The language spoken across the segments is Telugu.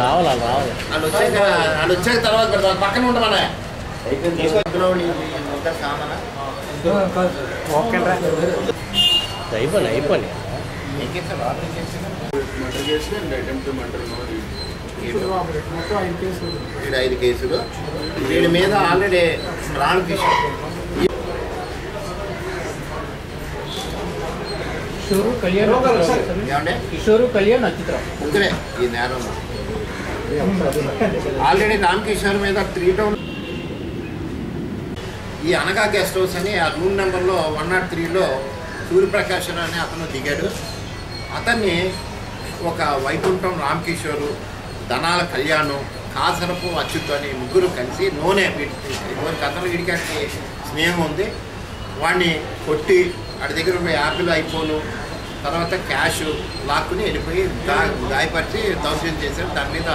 రావాలి వాళ్ళు వచ్చాక తర్వాత పెడతారు పక్కన ఉండమన్నా అయిపోయి వీడు 5 కేసులు వీడి మీద ఆల్రెడీ రామకృష్ణ కిషోరు కళ్యాణ్ నక్షత్రం ముగ్గురే ఈ నేరంలో ఆల్రెడీ రామకిషోర్ మీద 3 టౌన్ ఈ అనగా గెస్ట్ హౌస్ అని ఆ రూమ్ నెంబర్లో 103లో సూర్యప్రకాశ్ అనే అతను దిగాడు. అతన్ని ఒక వైకుంఠం రామకిషోరు, ధనాల కళ్యాణం, కాసరపు అచ్యుత్ అని ముగ్గురు కలిసి నూనె అతను వీడికి స్నేహం ఉంది. వాడిని కొట్టి వాడి దగ్గర ఉన్న యాపిల్ ఐఫోను తర్వాత క్యాష్ లాక్కుని వెళ్ళిపోయి గాయపరిచి దౌర్జన్యం చేశారు. దాని మీద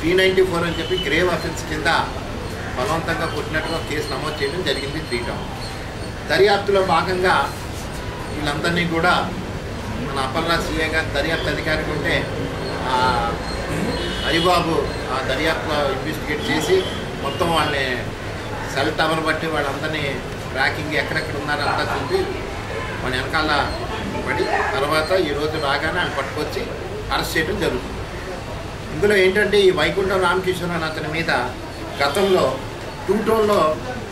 394 అని చెప్పి గ్రేవ్ అఫెన్స్ కింద బలవంతంగా కొట్టినట్టుగా కేసు నమోదు చేయడం జరిగింది 3 టౌన్. దర్యాప్తులో భాగంగా వీళ్ళందరినీ కూడా మన అప్పర్రా సిఐ గారి దర్యాప్తు అధికారికి ఉంటే హరిబాబు ఆ దర్యాప్తులో ఇన్వెస్టిగేట్ చేసి మొత్తం వాళ్ళని సెల్ టవర్ బట్టి వాళ్ళందరినీ ట్రాకింగ్ ఎక్కడెక్కడ ఉన్నారో అంతా చూపి వాళ్ళ వెనకాల పడి తర్వాత ఈరోజు రాగానే ఆయన పట్టుకొచ్చి అరెస్ట్ చేయడం జరుగుతుంది. ఇందులో ఏంటంటే ఈ వైకుంఠం రామకిషోర్ అని అతని మీద గతంలో 2 టౌన్లో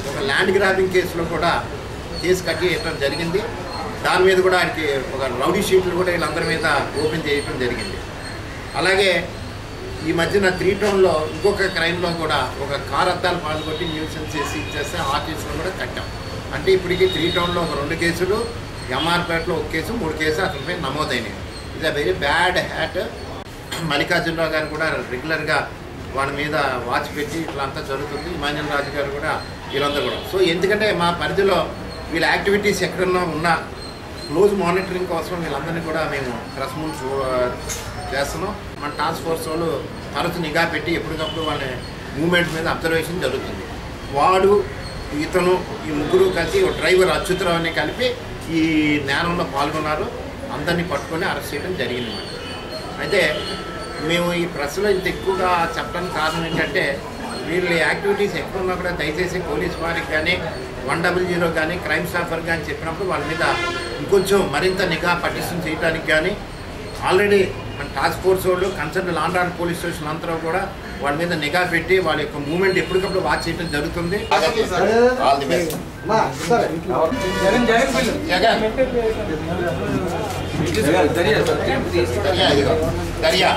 ఒక ల్యాండ్ గ్రాబింగ్ కేసులో కూడా కేసు కట్టేయడం జరిగింది. దాని మీద కూడా ఆయనకి ఒక రౌడీ షీట్లు కూడా వీళ్ళందరి మీద ఓపెన్ చేయడం జరిగింది. అలాగే ఈ మధ్యన 3 టౌన్లో ఇంకొక క్రైమ్లో కూడా ఒక కార్ అద్దాలు పాల్గొట్టి న్యూసెన్స్ చేసి ఇచ్చేస్తే ఆ కేసులో కూడా కట్టాం. అంటే ఇప్పటికీ 3 టౌన్లో ఒక 2 కేసులు, ఎంఆర్పేటలో 1 కేసు, 3 కేసులు అతనిపై నమోదైనవి. ఇది a very bad hat. Mallikarjunarao గారు కూడా రెగ్యులర్గా వాళ్ళ మీద వాచ్ పెట్టి ఇట్లా అంతా జరుగుతుంది. ఇమాన్యుల్ రాజు గారు కూడా వీళ్ళందరూ కూడా. సో ఎందుకంటే మా పరిధిలో వీళ్ళ యాక్టివిటీస్ ఎక్కడన్నా ఉన్నా క్లోజ్ మానిటరింగ్ కోసం వీళ్ళందరినీ కూడా మేము ప్రెస్ ముందు చేస్తున్నాం. మన టాస్క్ ఫోర్స్ వాళ్ళు తరచు నిఘా పెట్టి ఎప్పటికప్పుడు వాళ్ళ మూమెంట్ మీద అబ్జర్వేషన్ జరుగుతుంది. వాడు ఇతను ఈ ముగ్గురు కలిసి ఒక డ్రైవర్ అచ్యుతరావు అని కలిపి ఈ నేరంలో పాల్గొన్నారు. అందరినీ పట్టుకొని అరెస్ట్ చేయడం జరిగింది. అయితే మేము ఈ ప్రెస్లో ఇంత ఎక్కువగా చెప్పడానికి కారణం ఏంటంటే వీళ్ళ యాక్టివిటీస్ ఎక్కడున్నా కూడా దయచేసి పోలీస్ వారికి కానీ 100 కానీ క్రైమ్ స్టాఫర్ కానీ చెప్పినప్పుడు వాళ్ళ మీద ఇంకొంచెం మరింత నిఘా పటిష్టం చేయడానికి కానీ ఆల్రెడీ మన టాస్క్ ఫోర్స్ వాళ్ళు concern law and order police station అంతా కూడా వాళ్ళ మీద నిఘా పెట్టి వాళ్ళ యొక్క మూవ్మెంట్ ఎప్పటికప్పుడు వాచ్ చేయడం జరుగుతుంది. దర్యా